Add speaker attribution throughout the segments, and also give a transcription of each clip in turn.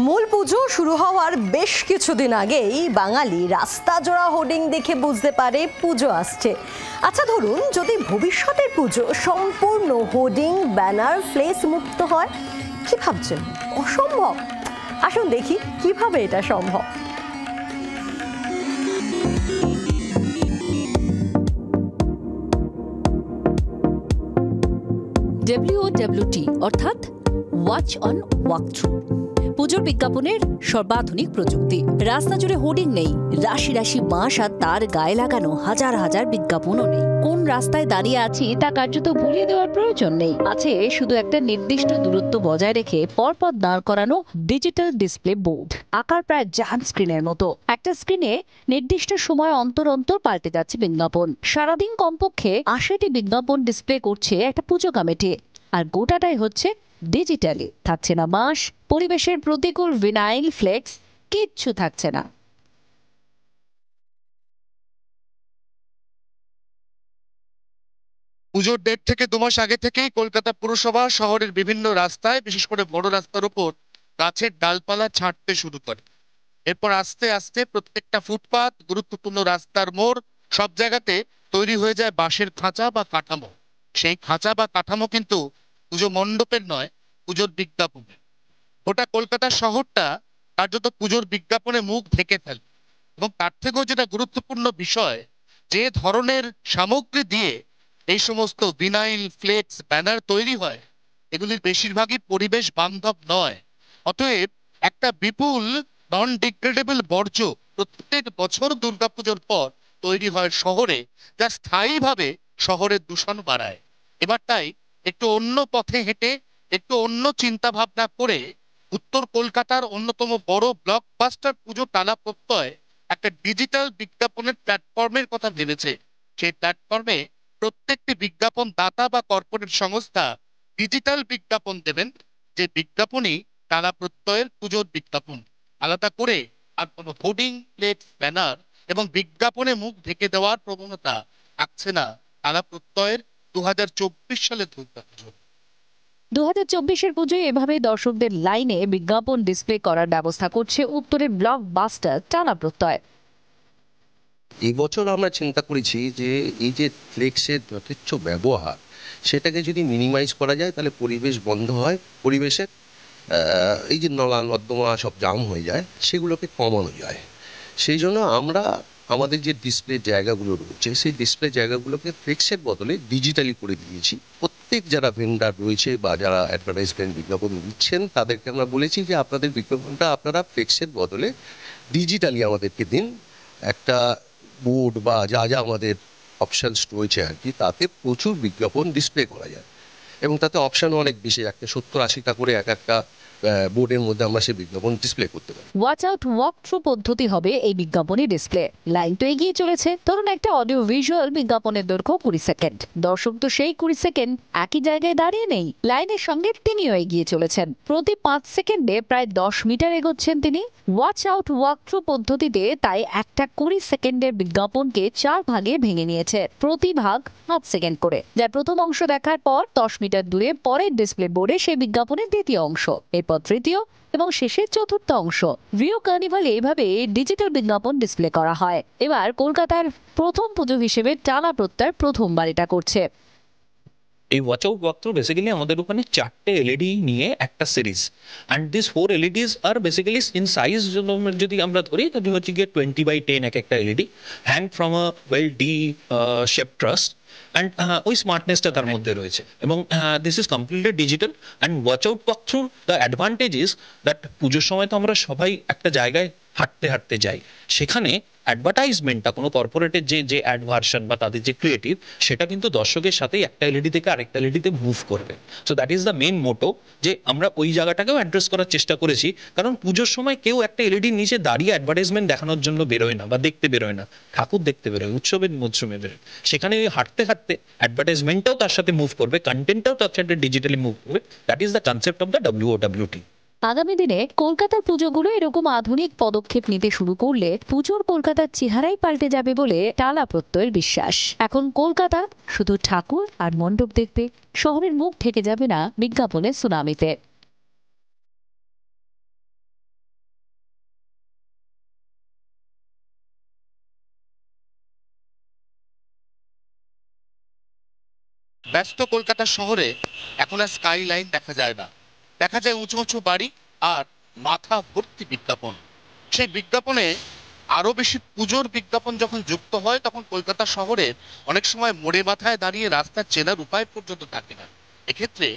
Speaker 1: মূল পুজো শুরু হওয়ার বেশ কিছুদিন আগেই বাঙালি রাস্তা জোড়া হোর্ডিং দেখে বুঝতে পারে পুজো আসছে। আচ্ছা ধরুন, যদি ভবিষ্যতের পুজো সম্পূর্ণ হোর্ডিং ব্যানার ফ্লেক্স মুক্ত হয়, কি ভাবছেন? অসম্ভব? আসুন দেখি কিভাবে এটা সম্ভব।
Speaker 2: WOWT অর্থাৎ ওয়াচ অন ওয়াক থ্রু, পুজোর বিজ্ঞাপনের সর্বাধুনিক প্রযুক্তি। রাস্তা জুড়ে হোর্ডিং নেই, রাশি রাশি বাঁশ আর তার গায়ে লাগানো হাজার হাজার বিজ্ঞাপনও নেই। কোন রাস্তায় দাঁড়িয়ে আছি তা কার্যত ভুলিয়ে দেওয়ার প্রয়োজন নেই। আছে শুধু একটা নির্দিষ্ট দূরত্ব বজায় রেখে পরপর দাঁড় করানো ডিজিটাল ডিসপ্লে বোর্ড, আকার প্রায় জায়ান্ট স্ক্রিনের মতো। একটা স্ক্রিনে নির্দিষ্ট সময় অন্তর অন্তর পাল্টে যাচ্ছে বিজ্ঞাপন। সারাদিন কমপক্ষে ৮০টি বিজ্ঞাপন ডিসপ্লে করছে একটা পুজো কমিটি, আর গোটাটাই হচ্ছে ডিজিটালি। থাকছে না বাঁশ, পরিবেশের প্রতিকূল ভিনাইল ফ্লেক্স, কিচ্ছু থাকছে না।
Speaker 3: পুজোর ১.৫ থেকে ২ মাস আগে থেকেই কলকাতা পুরসভা শহরের বিভিন্ন রাস্তায়, বিশেষ করে বড় রাস্তার উপর গাছের ডালপালা ছাঁটতে শুরু করে। এরপর আস্তে আস্তে প্রত্যেকটা ফুটপাত, গুরুত্বপূর্ণ রাস্তার মোড়, সব জায়গাতে তৈরি হয়ে যায় বাঁশের খাঁচা বা কাঠামো। সেই খাঁচা বা কাঠামো কিন্তু পুজো মণ্ডপের নয়, পুজোর বিজ্ঞাপনের। গোটা কলকাতা শহরটা কার্যত পুজোর বিজ্ঞাপনে মুখ ঢেকে ফেলে। এবং তার থেকেও যেটা গুরুত্বপূর্ণ বিষয়, যে ধরনের সামগ্রী দিয়ে এই সমস্ত ভিনাইল ফ্লেক্স ব্যানার তৈরি হয়, এগুলির বেশিরভাগই পরিবেশ বান্ধব নয়। অতএব একটা বিপুল নন ডিগ্রেডেবল বর্জ্য প্রত্যেক বছর দুর্গাপুজোর পর তৈরি হয় শহরে, যা স্থায়ীভাবে শহরের দূষণ বাড়ায়। এবার তাই একটু অন্য পথে হেঁটে, একটু অন্য চিন্তা ভাবনা করে উত্তর কলকাতার অন্যতম বড় ব্লকবাস্টার পুজো টালা প্রত্যয় একটা ডিজিটাল বিজ্ঞাপনের প্ল্যাটফর্মের কথা ভেবেছে। সেই প্ল্যাটফর্মে প্রত্যেকটি বিজ্ঞাপন দাতা বা কর্পোরেট সংস্থা ডিজিটাল বিজ্ঞাপন দেবেন, যে বিজ্ঞাপনই টালা প্রত্যয়ের পুজোর বিজ্ঞাপন। আলাদা করে আর কোনো হোর্ডিং, ফ্লেক্স, ব্যানার এবং বিজ্ঞাপনে মুখ ঢেকে দেওয়ার প্রবণতা থাকছে না টালা প্রত্যয়ের ২০২৪ সালের দুর্গাপুজো।
Speaker 2: ২০২৪-এর পুজোয় এভাবে দর্শকদের লাইনে বিজ্ঞাপন ডিসপ্লে করার ব্যবস্থা করছে উত্তরের ব্লকবাস্টার টালা প্রত্যয়।
Speaker 4: এই বছর আমরা চিন্তা করেছি যে এই যে ফ্লেক্সের যথেচ্ছ ব্যবহার, সেটাকে যদি মিনিমাইজ করা যায় তাহলে পরিবেশ বন্ধ হয়, পরিবেশের এই যে নলা নর্দমা সব জাম হয়ে যায়, সেগুলোকে কমানো যায়। সেই জন্য আমরা আমাদের যে ডিসপ্লে জায়গাগুলো রয়েছে, সেই ডিসপ্লে জায়গাগুলোকে ফ্লেক্সের বদলে ডিজিটালি করে দিয়েছি। প্রত্যেক যারা ভেন্ডার রয়েছে বা যারা অ্যাডভার্টাইজমেন্ট বিজ্ঞাপন দিচ্ছেন, তাদেরকে আমরা বলেছি যে আপনাদের বিজ্ঞাপনটা আপনারা ফ্লেক্সের বদলে ডিজিটালি আমাদেরকে দিন। একটা বোর্ড বা যা যা আমাদের অপশানস রয়েছে আর কি, তাতে প্রচুর বিজ্ঞাপন ডিসপ্লে করা যায় এবং তাতে অপশানও অনেক বেশি, একটা ৭০-৮০টা করে এক একটা বোর্ডের মধ্যে আমরা সেই বিজ্ঞাপন ডিসপ্লে করতে পারি।
Speaker 2: ওয়াচ আউট ওয়াক থ্রু পদ্ধতি হবে এই বিজ্ঞাপনী ডিসপ্লে। লাইন তো এগিয়ে চলেছে। ধরুন একটা অডিও ভিজুয়াল বিজ্ঞাপনের দৈর্ঘ্য ২০ সেকেন্ড। দর্শক তো সেই ২০ সেকেন্ড একই জায়গায় দাঁড়িয়ে নেই, লাইনের সঙ্গে তিনিও এগিয়ে চলেছেন। প্রতি ৫ সেকেন্ডে প্রায় ১০ মিটার এগোচ্ছেন তিনি। ওয়াচ আউট ওয়াক থ্রু পদ্ধতিতে তাই একটা ২০ সেকেন্ডের বিজ্ঞাপনকে ৪ ভাগে ভেঙে নিয়েছে, প্রতি ভাগ ৫ সেকেন্ড করে। যার প্রথম অংশ দেখার পর ১০ মিটার দূরে পরের ডিসপ্লে বোর্ডে সেই বিজ্ঞাপনের দ্বিতীয় অংশ, এরপর তৃতীয় এবং শেষের চতুর্থ অংশ। রিও কার্নিভালে এইভাবে ডিজিটাল বিজ্ঞাপন ডিসপ্লে করা হয়। এবার কলকাতার প্রথম পুজো হিসেবে টালা প্রত্যয় প্রথমবার এটা করছে।
Speaker 5: এই watch out walk through basically আমাদের ওখানে ৪টে এলইডি নিয়ে একটা series, and this 4 LEDs are basically in size যদি আমরা ধরি, তাহলে হচ্ছে গিয়ে 20x10 এক একটা LED, hang from a well D shape truss, and ওই স্মার্টনেসটা তার মধ্যে রয়েছে। এবং this is completely digital. And watch out walk through the advantage is that পুজোর সময় তো আমরা সবাই একটা জায়গায় হাঁটতে হাঁটতে যাই, সেখানে অ্যাডভার্টাইজমেন্টটা কোনো কর্পোরেটের যে অ্যাড ভার্সন বা তাদের যে ক্রিয়েটিভ, সেটা কিন্তু দর্শকের সাথেই একটা এলইডি থেকে আরেকটা এলইডিতে মুভ করবে। So that is the main motto, যে আমরা ওই জায়গাটাকেও অ্যাড্রেস করার চেষ্টা করেছি। কারণ পুজোর সময় কেউ একটা এলইডির নিচে দাঁড়িয়ে অ্যাডভার্টাইজমেন্ট দেখানোর জন্য বেরোয় না বা দেখতে বেরোয় না, ঠাকুর দেখতে বেরোয়, উৎসবের মরশুমে বেরোয়। সেখানে ওই হাঁটতে হাঁটতে অ্যাডভার্টাইজমেন্টটাও তার সাথে মুভ করবে, কন্টেন্টটাও তার সাথে ডিজিটালি মুভ করবে। That is the concept of the WOWT।
Speaker 2: আগামী দিনে কলকাতার পুজোগুলো এরকম আধুনিক পদক্ষেপ নিতে শুরু করলে পুজোর কলকাতার চেহারাই পাল্টে যাবে বলে টালা প্রত্যয়ের বিশ্বাস। এখন কলকাতা শুধু ঠাকুর আর মণ্ডপ দেখবে, শহরের মুখ ঢেকে যাবে না বিজ্ঞাপনের সুনামিতে।
Speaker 3: ব্যস্ত কলকাতা শহরে এখন আর স্কাই লাইন দেখা যায় না, দেখা যায় উঁচু উঁচু বাড়ি আর মাথা ভর্তি বিজ্ঞাপন। সেই বিজ্ঞাপনে আরো বেশি পুজোর বিজ্ঞাপন যখন যুক্ত হয়, তখন কলকাতা শহরের অনেক সময় মোড়ে মাথায় দাঁড়িয়ে রাস্তা চেনার উপায় পর্যন্ত থাকে না। এক্ষেত্রে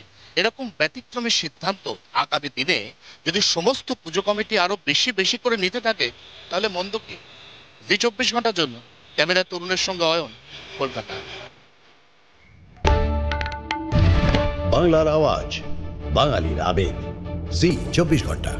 Speaker 3: এরকম ব্যতিক্রমী সিদ্ধান্ত আগামী দিনে যদি সমস্ত পুজো কমিটি আরো বেশি বেশি করে নিতে থাকে, তাহলে মন্দ কি? জি 24 ঘন্টার জন্য ক্যামেরা তরুণের সঙ্গে অয়ন, কলকাতা।
Speaker 6: বাংলার আওয়াজ, বাঙালির আবেগ, জি 24 ঘন্টা।